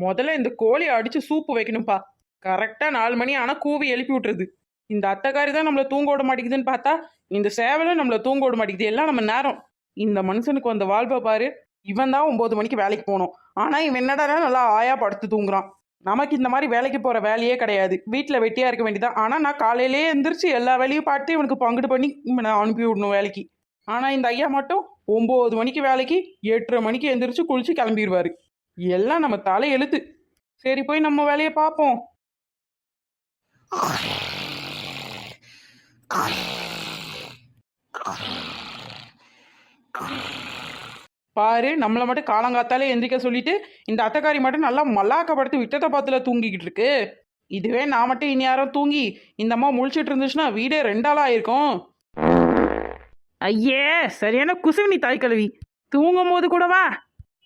முதல்ல இந்த கோழியை அடிச்சு சூப்பு வைக்கணும்ப்பா. கரெக்டா 4 மணி ஆனா கூவி எழுப்பி விட்டுருது. இந்த அத்தைக்காரி தான் நம்மள தூங்க விட மாட்டேங்குதுன்னு பார்த்தா இந்த சேவலும் நம்மள தூங்க விட மாட்டேங்குது. எல்லாம் நம்ம நேரம். இந்த மனுஷனுக்கு வந்த வாழ்வை பாரு. இவன் தான் 9 மணிக்கு வேலைக்கு போகணும். ஆனா இவன் என்னடா நல்லா ஆயா படுத்து தூங்குறான். நமக்கு இந்த மாதிரி வேலைக்கு போற வேலையே கிடையாது. வீட்டில் வெட்டியா இருக்க வேண்டியதான். ஆனா நான் காலையிலேயே எந்திரிச்சு எல்லா வேலையும் பார்த்து இவனுக்கு பங்குடு பண்ணி நான் அனுப்பி விடணும் வேலைக்கு. ஆனா இந்த ஐயா மட்டும் 9 மணிக்கு வேலைக்கு 8:30 மணிக்கு எந்திரிச்சு குளிச்சு கிளம்பிடுவாரு. எல்லாம் நம்ம தலை எழுத்து. சரி போய் நம்ம வேலையை பார்ப்போம். பாரு, நம்மளை மட்டும் காலங்காத்தாலே எந்திரிக்க சொல்லிட்டு இந்த அத்தைக்காரி மட்டும் நல்லா மல்லாக்கப்படுத்து விட்டத்தை பாத்துல தூங்கிக்கிட்டு இருக்கு. இதுவே நான் மட்டும் இனி யாரும் தூங்கி இந்த அம்மா முழிச்சிட்டு இருந்துச்சுன்னா வீடே 2 ஆளா ஆயிருக்கும். ஐயே, சரியான குசுவினி தாய் கழுவி. தூங்கும் போது கூடவா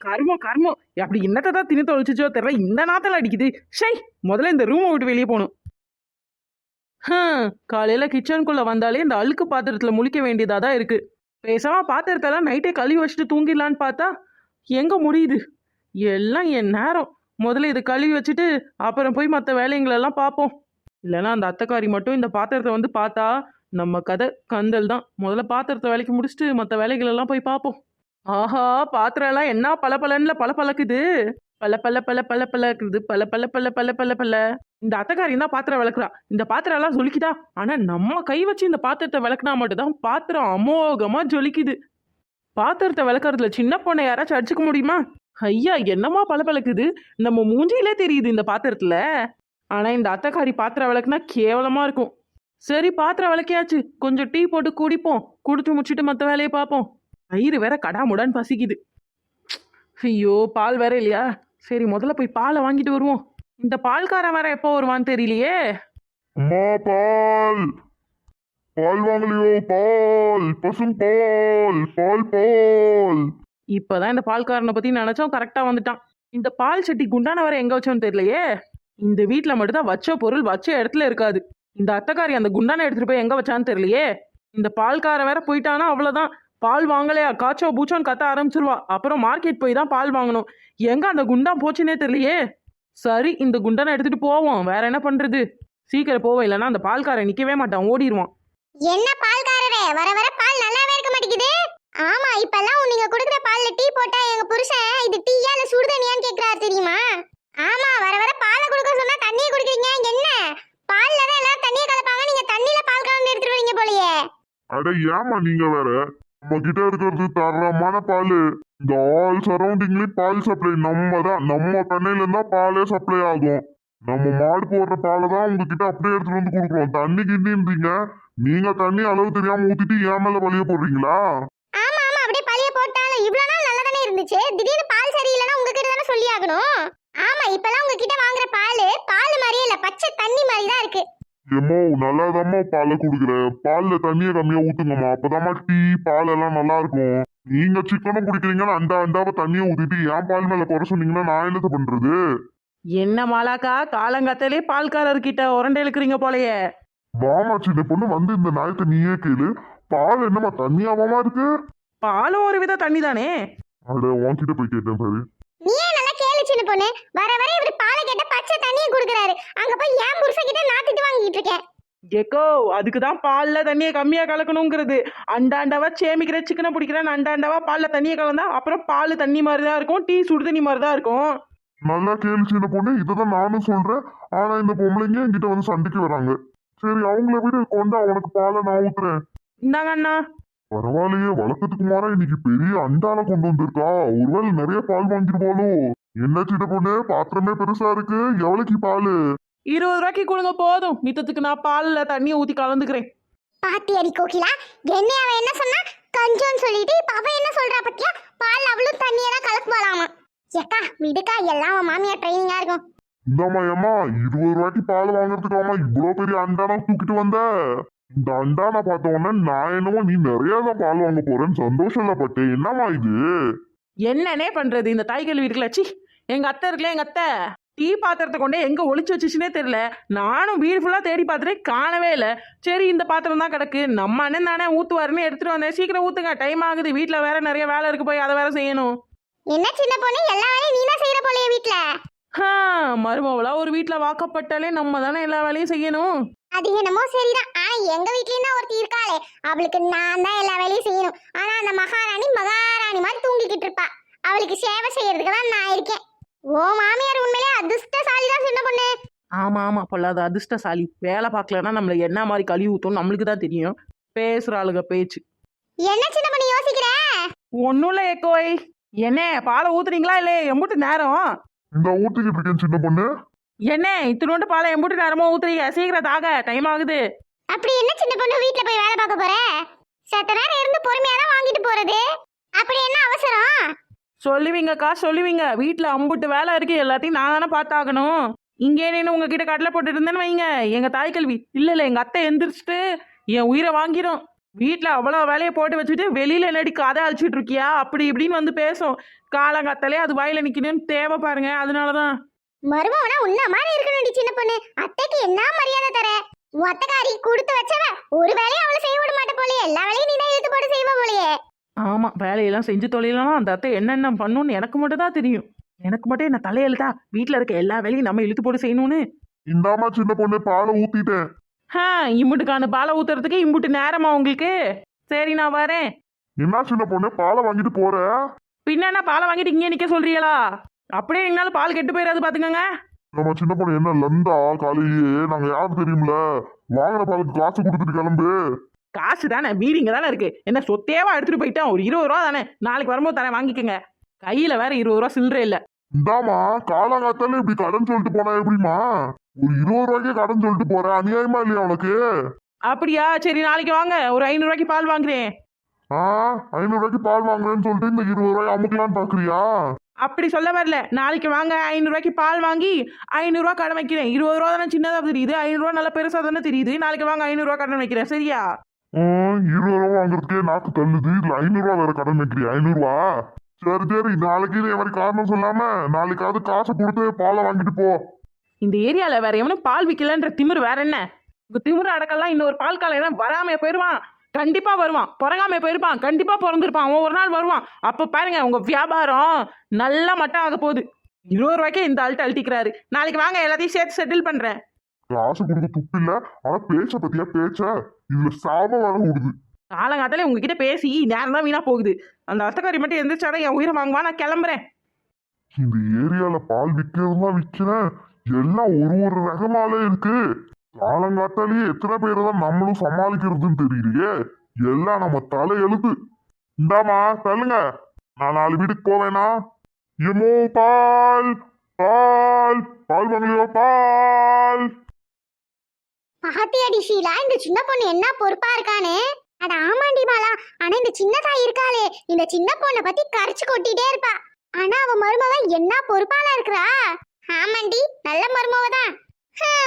கர்மம் கர்மம். அப்படி என்னத்தை தான் தின்னு தொலைச்சிச்சோ தெரியல. இந்த நாத்தில் அடிக்குது. ஷை, முதல்ல இந்த ரூமை விட்டு வெளியே போகணும். காலையில கிச்சனுக்குள்ள வந்தாலே இந்த அழுக்கு பாத்திரத்துல முழிக்க வேண்டியதா தான் இருக்கு. பேசாம பாத்திரத்தெல்லாம் நைட்டே கழுவி வச்சுட்டு தூங்கிடலான்னு பார்த்தா எங்க முடியுது. எல்லாம் என் நேரம். முதல்ல இதை கழுவி வச்சுட்டு அப்புறம் போய் மற்ற வேலைங்களெல்லாம் பார்ப்போம். இல்லைன்னா அந்த அத்தைக்காரி மட்டும் இந்த பாத்திரத்தை வந்து பார்த்தா நம்ம கதை கந்தல் தான். முதல்ல பாத்திரத்தை வேலைக்கு முடிச்சுட்டு மற்ற வேலைகளெல்லாம் போய் பார்ப்போம். ஆஹா, பாத்திரம் எல்லாம் என்ன பல பழக்குது. பல பல. இந்த அத்தைக்காரி தான் பாத்திரம் விளக்குறா. இந்த பாத்திரம் எல்லாம் ஜொலிக்குதா? ஆனா நம்ம கை வச்சு இந்த பாத்திரத்தை விளக்குனா மட்டும்தான் பாத்திரம் அமோகமா ஜொலிக்குது. பாத்திரத்தை விளக்குறதுல சின்ன பொண்ணை யாராச்சும் அடிச்சுக்க முடியுமா? ஐயா, என்னமா பளபளக்குது. நம்ம மூஞ்சியிலே தெரியுது இந்த பாத்திரத்துல. ஆனா இந்த அத்தைக்காரி பாத்திரம் விளக்குனா கேவலமா இருக்கும். சரி, பாத்திரம் விளக்கியாச்சு. கொஞ்சம் டீ போட்டு குடிப்போம். குடிச்சு முடிச்சுட்டு மற்ற வேலையை பார்ப்போம். வயிறு வேற கடாமுடான்னு பசிக்குது. ஐயோ, பால் வேற இல்லையா? சரி, முதல்ல போய் பாலை வாங்கிட்டு வருவோம். இந்த பால்காரன் வேற எப்போ வருவான்னு தெரியலையே. அம்மா, பால் பால் வாங்கலையோ? பால், பசும் பால், பால் பால். இப்பதான் இந்த பால்காரனை பத்தி நினைச்சோம், கரெக்டா வந்துட்டான். இந்த பால் சட்டி குண்டான வேற எங்க வச்சோன்னு தெரியலையே. இந்த வீட்டுல மட்டும்தான் வச்ச பொருள் வச்ச இடத்துல இருக்காது. இந்த அத்தைக்காரி அந்த குண்டான எடுத்துட்டு போய் எங்க வச்சான்னு தெரியலையே. இந்த பால்காரன் வேற போயிட்டானா அவ்வளவுதான். பால் வாங்கலையா காய்ச்சோ பூச்சோன்னு கத்த ஆரம்பிச்சிருவா. அப்புறம் மார்க்கெட் போய் தான் பால் வாங்கணும். எங்க அந்த குண்டா போச்சுன்னே தெரியலையே. சரி, இந்த குண்டனை எடுத்துட்டு போவோம். வேற என்ன பண்றது? சீக்கிரம் போவோம், இல்லைன்னா அந்த பால்காரன் நிக்கவே மாட்டான், ஓடிடுவான். என்ன பால்காரரே, வர வர பால் நல்லாவே இருக்க மாட்டேங்குது. ஆமா, இப்பெல்லாம் நீங்க குடுக்குற பால்ல டீ போட்டா எங்க புருஷன் இது டீயா இல்ல சுடுதண்ணியான்னு கேக்குறாரு தெரியுமா? ஆமா, வர வர பாலை குடுக்க சொன்னா தண்ணியை குடிக்கிறீங்க. என்ன பால்ல தான் எல்லாரும் தண்ணியை கலப்பாங்க, நீங்க தண்ணியில பால் கலந்து எடுத்துட்டு வரீங்க போலயே. அட ஏமா நீங்க வேற. நம்ம கிட்ட இருக்கிறது தரமான பால். இந்த ஆல் சரௌண்டிங்லயும் பால் சப்ளை நம்ம தான். நம்ம பண்ணையில இருந்தா பாலே சப்ளை ஆகும். நம்ம மாடு போடுற பாலை தான் உங்ககிட்ட அப்படியே எடுத்துட்டு வந்து கொடுக்குறோம். தண்ணி கிண்டின்றீங்க. நீங்க தண்ணி அளவு தெரியாம ஊத்திட்டு ஏன் மேல பழிய போடுறீங்களா? ஆமா ஆமா, அப்படியே பழிய போட்டாலும் இவ்வளவு நாள் நல்லா தானே இருந்துச்சு. திடீர்னு பால் சரியில்லைன்னா உங்ககிட்ட தானே சொல்லி ஆகணும். ஆமா, இப்பெல்லாம் உங்ககிட்ட வாங்குற பால் மாதிரியே இல்ல, பச்சை தண்ணி மாதிரி தான் இருக்கு. ஏமோ, நல்லாதாம்மா பாலை குடுக்குறேன். பால்ல தண்ணியை கம்மியா ஊத்துங்கம்மா. அப்பதாம்மா டீ பால் எல்லாம் நல்லா இருக்கும். நீங்க சிக்கனும் குடிக்கிறீங்கன்னா அண்டாவை தண்ணியை ஊத்திட்டு ஏன் பால் மேல குறை சொன்னீங்கன்னா நான் என்னத்த பண்றது? என்ன மாலாக்கா, காலங்காத்தாலே பால்காரர்கிட்ட உரண்டை இழுக்கிறீங்க போலயே. வாமா சின்ன பொண்ணு, வந்து இந்த நாயத்தை நீயே கேளு. பால் என்னமா தண்ணியாவாமா இருக்கு? பாலும் ஒரு வித தண்ணி தானே. அட, உன்கிட்ட போய் கேட்டேன் பாரு. நீயே நல்லா கேளு சின்ன பொண்ணு. வர வர இவரு பாலை கேட்ட பச்சை தண்ணியை குடுக்குறாரு. அங்க போய் ஏன் புருஷன் கிட்ட நான் திட்டு வாங்கிட்டு இருக்கேன். ஏக்கோ, அதுக்குதான் பால்ல தண்ணியை கம்மியா கலக்கணுங்கிறது. அண்டாண்டவா சேமிக்கிற சிக்கனை பிடிக்கிறேன், அண்டாண்டவா பால்ல தண்ணியை கலந்தா அப்புறம் பால் தண்ணி மாதிரி தான் இருக்கும், டீ சுடு தண்ணி மாதிரி தான் இருக்கும். நல்லா கேளு சின்ன பொண்ணு, இததான் நானும் சொல்றேன். ஆனா இந்த பொம்பளைங்க என்கிட்ட வந்து சண்டைக்கு வராங்க. சரி, அவங்கள விட கொண்டா, உனக்கு பாலை நான் ஊத்துறேன். இந்தாங்க அண்ணா. பரவாயில்லையே, வழக்கத்துக்கு மாறா இன்னைக்கு பெரிய அண்டால கொண்டு வந்திருக்கா. ஒருவேளை நிறைய பால் வாங்கிருப்பாளோ? என்ன சின்ன பொண்ணு, பாத்திரமே பெருசா இருக்கு. எவ்வளவுக்கு பாலு? 20 ரூபாய்க்கு கொடுங்க போதும். மித்தத்துக்கு நான் பால்ல தண்ணியை ஊத்தி கலந்துக்கிறேன். பாத்தி அடி கோகிலா, என்ன அவ என்ன சொன்னா கஞ்சோன்னு சொல்லிட்டு இப்ப அவ என்ன சொல்றா பத்தியா? பால் அவ்வளவு தண்ணியெல்லாம் கலக்குவாளாமா. ஏக்கா விடுக்கா, எல்லாம் அவன் மாமியார் ட்ரைனிங்கா இருக்கும். இந்தாமா ஏமா, 20 ரூபாய்க்கு பால் வாங்குறதுக்காமா இவ்வளவு பெரிய அண்டானா தூக்கிட்டு வந்த? இந்த அண்டானா பார்த்த உடனே நான் என்னமோ நீ நிறைய தான் பால் வாங்க போறேன்னு சந்தோஷம் பட்டேன். என்னமா இது? என்னன்னே பண்றது இந்த தாய்கள் வீட்டுல? சி, எங்க அத்தை இருக்குல்ல, எங்க அத்தை டீ பாத்திரத்தை கொண்டே எங்க ஒளிச்சு வச்சுச்சுன்னே தெரியல. நானும் வீடு ஃபுல்லா தேடி பார்த்துட்டேன், காணவே இல்லை. சரி, இந்த பாத்திரம் தான் கிடக்கு, நம்ம அண்ணன் தானே ஊத்துவாருன்னு எடுத்துட்டு வந்தேன். சீக்கிரம் ஊத்துங்க, டைம் ஆகுது. வீட்டுல வேற நிறைய வேலை இருக்கு, போய் அதை வேற செய்யணும். என்ன சின்ன பொண்ணு, எல்லா வேலையும் நீ தான் செய்யற போலயே வீட்ல. மருமவளா ஒரு வீட்டில் வாக்கப்பட்டாலே நம்ம தானே எல்லா வேலையும் செய்யணும். அது என்னமோ சரிதான். ஆனா எங்க வீட்லயும் தான் ஒருத்தி இருக்காளே, அவளுக்கு நான் தான் எல்லா வேலையும் செய்யணும். ஆனா அந்த மகாராணி மாதிரி தூங்கிக்கிட்டு இருப்பா. அவளுக்கு சேவை செய்யறதுக்கு தான் நான் இருக்கேன். ஓ மாமியார் உண்மையிலே அதிர்ஷ்டசாலி தான் சின்ன பொண்ணு. ஆமாம் ஆமாம், பொல்லாத அதிர்ஷ்டசாலி. வேலை பார்க்கலன்னா நம்மளை என்ன மாதிரி கழுவி ஊற்றும் நம்மளுக்கு தான் தெரியும். பேசுகிற ஆளுங்க பேச்சு. என்ன சின்ன பொண்ணு யோசிக்கிற? ஒன்றும் இல்லை ஏக்கோய். என்ன பாலை ஊத்துறீங்களா இல்லை எம்புட்டு நேரம்? இந்த ஊத்திக்கிட்டு இருக்கேன் சின்ன பொண்ணு. என்ன இத்தினோண்டு பாலை எம்புட்டு நேரமா ஊத்துறீங்க? சீக்கிரம் தாக, டைம் ஆகுது. அப்படி என்ன சின்ன பொண்ணு வீட்ல போய் வேலை பார்க்க போற? சத்த நேரம் இருந்து பொறுமையா தான் வாங்கிட்டு போறது. அப்படி என்ன அவசரம்? சொல்லுவீங்கக்கா சொல்லுவீங்க. வீட்டில் அம்புட்டு வேலை இருக்கு, எல்லாத்தையும் நான் தானே பார்த்தாகணும். இங்கே நின்று உங்ககிட்ட கடலை போட்டு இருந்தேன்னு வைங்க, எங்கள் தாய் கல்வி இல்லை எங்கள் அத்தை எந்திரிச்சிட்டு என் உயிரை வாங்கிடும். வீட்டில் அவ்வளோ வேலையை போட்டு வச்சுட்டு வெளியில் என்னடி கதை அழிச்சிட்டு இருக்கியா அப்படி இப்படின்னு வந்து பேசும். காலங்காத்தாலே அது வாயில நிற்கணும்னு தேவை பாருங்க, அதனால தான். மருமவனா உன்ன மாதிரி இருக்கணும்டி சின்ன பொண்ணு. அத்தைக்கு என்ன மரியாதை தர? உன் அத்தைக்காரி கொடுத்து வச்சவ ஒரு வேலையும் அவளை செய்ய விட மாட்ட போலயே. எல்லா வேலையும் நீ தான் இழுத்து போட்டு செய்வ போலயே. ஆமாம், வேலையெல்லாம் செஞ்சு தொழிலாம் அந்த அத்தை என்னென்ன பண்ணுன்னு எனக்கு மட்டும் தான் தெரியும். எனக்கு மட்டும் என்ன தலையெழுத்தா வீட்டில் இருக்க எல்லா வேலையும் நம்ம இழுத்து போட்டு செய்யணும்னு? இந்தாமா சின்ன பொண்ணு, பாலை ஊத்திட்டேன். இம்புட்டுக்கான பாலை ஊத்துறதுக்கு இம்புட்டு நேரமா உங்களுக்கு? சரி நான் வரேன். என்ன சின்ன பொண்ணு பாலை வாங்கிட்டு போற? பின்னா பாலை வாங்கிட்டு இங்கே நிற்க சொல்றீங்களா? அப்படியே எங்களால் பால் கெட்டு போயிடாது பார்த்துக்கோங்க. நம்ம சின்ன பொண்ணு என்ன லந்தா? காலையிலேயே நாங்க யாரும் தெரியும்ல, வாங்கின பாலுக்கு காசு கொடுத்துட்டு கிளம்பு. காசு தானே மீறிங்க தானே இருக்கு. என்ன சொத்தேவா எடுத்துட்டு போயிட்டேன். ஒரு 20 ரூபா தானே, நாளைக்கு வரும்போது தானே வாங்கிக்கோங்க. கையில வேற 20 ரூபா சில்லறை இல்லை. இந்தாமா காலங்காத்தால இப்படி கடன் சொல்லிட்டு போனா எப்படிமா? ஒரு 20 ரூபாய்க்கே கடன் சொல்லிட்டு போற, அநியாயமா இல்லையா உனக்கு? அப்படியா? சரி நாளைக்கு வாங்க, ஒரு 500 ரூபாய்க்கு பால் வாங்குறேன். 500 ரூபாய்க்கு பால் வாங்குறேன்னு சொல்லிட்டு இந்த 20 ரூபாய் அமுக்கலான்னு பாக்குறியா? அப்படி சொல்ல வரல. நாளைக்கு வாங்க, 500 ரூபாய்க்கு பால் வாங்கி 500 ரூபா கடன் வைக்கிறேன். 20 ரூபா தானே சின்னதாக தெரியுது, 500 ரூபா நல்லா பெருசாக தானே தெரியுது. நாளைக்கு வாங்க, 500 ரூபா கடன் வைக்கிறேன். சரியா? 20 ரூபா வாங்குறதுக்கே நாக்கு தள்ளுது, இல்ல 500 ரூபா வேற கடன் வைக்கிறியா? 500 ரூபா சரி நாளைக்கு இதே மாதிரி காரணம் சொல்லாம நாளைக்காவது காசை கொடுத்து பாலை வாங்கிட்டு போ. இந்த ஏரியாவில் வேற எவனும் பால் விற்கலன்ற திமிரு வேற என்ன? உங்க திமிரு அடக்கலாம். இன்னொரு பால் காலையில வராம போயிடுவான், கண்டிப்பா வருவான். பிறகாம போயிருப்பான், கண்டிப்பா பிறந்திருப்பான். அவன் ஒரு நாள் வருவான். அப்ப பாருங்க உங்க வியாபாரம் நல்லா மட்டம் ஆக போகுது. 20 ரூபாய்க்கே இந்த ஆள்கிட்ட அழட்டிக்கிறாரு. நாளைக்கு வாங்க, எல்லாத்தையும் சேர்த்து செட்டில் பண்றேன். காசு கொடுக்க துப்பு இல்ல, ஆனா பேச்ச பத்தியா பேச்ச இதுல சாபம் வர விடுது. காலங்காத்தாலே உங்ககிட்ட பேசி நேரம் தான் வீணா போகுது. அந்த அத்தக்காரி மட்டும் எந்திரிச்சாதான் என் உயிரை வாங்குவா. நான் கிளம்புறேன். இந்த ஏரியால பால் விற்கிறதுதான் விற்கிறேன், எல்லாம் ஒரு ரகமாலே இருக்கு. காலங்காத்தாலேயே எத்தனை பேரை தான் நம்மளும் சமாளிக்கிறதுன்னு தெரியலையே. எல்லாம் நம்ம தலை எழுத்து. இந்தாமா தள்ளுங்க, நான் 4 வீட்டுக்கு போவேனா? எமோ பால் பால் பால் வாங்கலையோ பால். பாத்தியாடி ஷீலா, இந்த சின்ன பொண்ணு என்ன பொறுப்பா இருக்கானு. அட ஆமாண்டி மாலா. ஆனா இந்த சின்ன தாய் இருக்காளே, இந்த சின்ன பொண்ணை பத்தி கரைச்சு கொட்டிட்டே இருப்பா. ஆனா அவ மருமவ என்ன பொறுப்பாளா இருக்கிறா. ஆமாண்டி, நல்ல மருமவ தான்.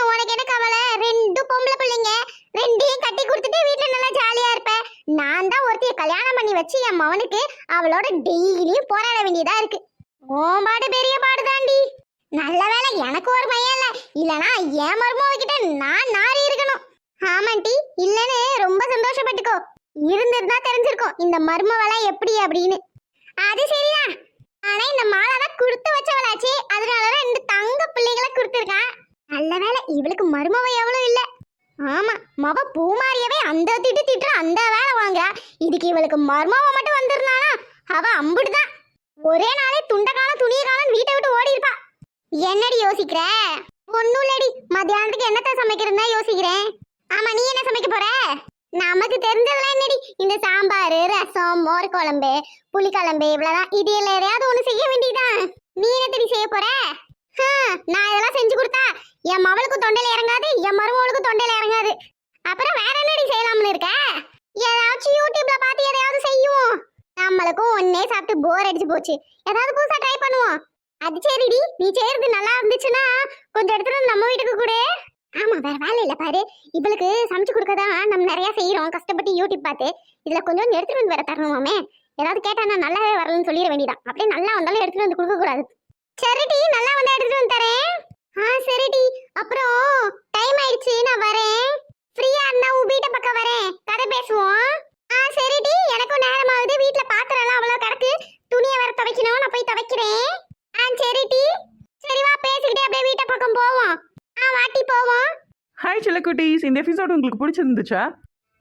உனக்கு என்ன கவலை? 2 பொம்பளை பிள்ளைங்க, 2ஐயும் கட்டி கொடுத்துட்டு வீட்டுல நல்லா ஜாலியா இருப்ப. நான் தான் ஒருத்தைய கல்யாணம் பண்ணி வச்சு என் மவனுக்கு அவளோட டெய்லியும் போராட வேண்டியதா இருக்கு. ஓம்பாடு பெரிய பாடுதாண்டி. நல்ல வேலை எனக்கு ஒரு மையம் இல்ல, இல்லனா என் மருமவ கிட்ட நான் நாரி இருக்கணும். ஆமாண்டி, இல்லன்னு ரொம்ப சந்தோஷப்பட்டுக்கோ. இருந்திருந்தா தெரிஞ்சிருக்கும் இந்த மருமவளா எப்படி அப்படின்னு. அது சரிதான். ஆனா இந்த மாலாவை கொடுத்து வச்சவளாச்சு, அதனாலதான் 2 தங்க பிள்ளைகளை கொடுத்துருக்கான். நல்ல வேலை இவளுக்கு மருமவ எவ்வளவு இல்ல. ஆமா, மவ பூமாரியவே அந்த திட்டு அந்த வேலை வாங்க. இதுக்கு இவளுக்கு மருமவ மட்டும் வந்திருந்தானா அவ அம்புடுதான். ஒரே நாளே துண்டக்காலம் துணிய காலம் வீட்டை விட்டு ஓடி இருப்பா. என்னடி யோசிக்கிற? ஒண்ணும் இல்லடி, மத்தியானத்துக்கு என்னத்த சமைக்கிறதா யோசிக்கிறேன். ஆமா, நீ என்ன சமைக்க போற? நமக்கு தெரிஞ்சதெல்லாம் என்னடி, இந்த சாம்பார், ரசம், மோர் குழம்பு, புளிக்குழம்பு, இவ்வளவுதான். இது எல்லாம் எதையாவது ஒண்ணு செய்ய வேண்டியதான். நீ என்னத்தடி செய்ய போற? நான் இதெல்லாம் செஞ்சு கொடுத்தா என் மவளுக்கும் தொண்டையில இறங்காது, என் மருமவளுக்கும் தொண்டையில இறங்காது. அப்புறம் வேற என்னடி செய்யலாம்னு இருக்க? ஏதாச்சும் யூடியூப்ல பார்த்து எதையாவது செய்வோம். நம்மளுக்கும் ஒன்னே சாப்பிட்டு போர் அடிச்சு போச்சு, ஏதாவது புதுசா ட்ரை பண்ணுவோம். அது சரிடி, நீ செய்யறது நல்லா இருந்துச்சுன்னா கொஞ்சம் எடுத்துட்டு நம்ம வீட்டுக்கு கூட. ஆமா, வேற வேலை இல்ல பாரு. இவளுக்கு சமைச்சு கொடுக்கதான் நம்ம நிறைய செய்யறோம் கஷ்டப்பட்டு யூடியூப் பார்த்து. இதுல கொஞ்சம் எடுத்துட்டு வந்து வேற தரணுமாமே. ஏதாவது கேட்டா நான் நல்லாவே வரலன்னு சொல்லிட வேண்டியதான். அப்படியே நல்லா வந்தாலும் எடுத்துட்டு வந்து கொடுக்க கூடாது. சரிடி, நல்லா வந்து எடுத்துட்டு வந்து தரேன். சரிடி. அப்புறம் டைம் ஆயிடுச்சு, நான் வரேன். ஃப்ரீயா இருந்தா உன் வீட்டை பக்கம் வரேன், கதை பேசுவோம். சரிடி, எனக்கும் நேரம் ஆகுது. வீட்டுல பாத்திரம் எல்லாம் அவ்வளவு கிடக்கு, துணியை வேற துவைக்கணும், நான் போய் துவைக்கிறேன். சரிடி, சரி வா பேச செல்லக்குட்டீஸ், இந்த எபிசோட் உங்களுக்கு பிடிச்சிருந்துச்சா?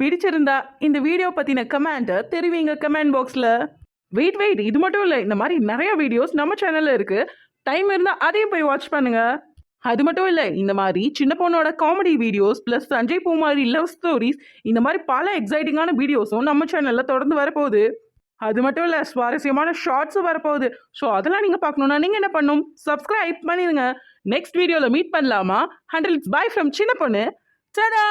பிடிச்சிருந்தா இந்த வீடியோ பற்றின கமெண்ட்டை தெரிவிங்க கமெண்ட் பாக்ஸில். வெயிட், இது மட்டும் இல்லை, இந்த மாதிரி நிறைய வீடியோஸ் நம்ம சேனலில் இருக்குது. டைம் இருந்தால் அதையும் போய் வாட்ச் பண்ணுங்க. அது மட்டும் இல்லை, இந்த மாதிரி சின்ன பொண்ணோட காமெடி வீடியோஸ் ப்ளஸ் சஞ்சய் பூமாரி லவ் ஸ்டோரிஸ், இந்த மாதிரி பல எக்ஸைட்டிங்கான வீடியோஸும் நம்ம சேனலில் தொடர்ந்து வரப்போகுது. அது மட்டும் இல்லை, சுவாரஸ்யமான ஷார்ட்ஸும் வரப்போகுது. ஸோ அதெல்லாம் நீங்கள் பார்க்கணுன்னா நீங்கள் என்ன பண்ணணும்? சப்ஸ்கிரைப் பண்ணிடுங்க. நெக்ஸ்ட் வீடியோவில் மீட் பண்ணலாமா? ஹண்டில் இட்ஸ் பை ஃப்ரம் சின்ன பொண்ணு. டடா!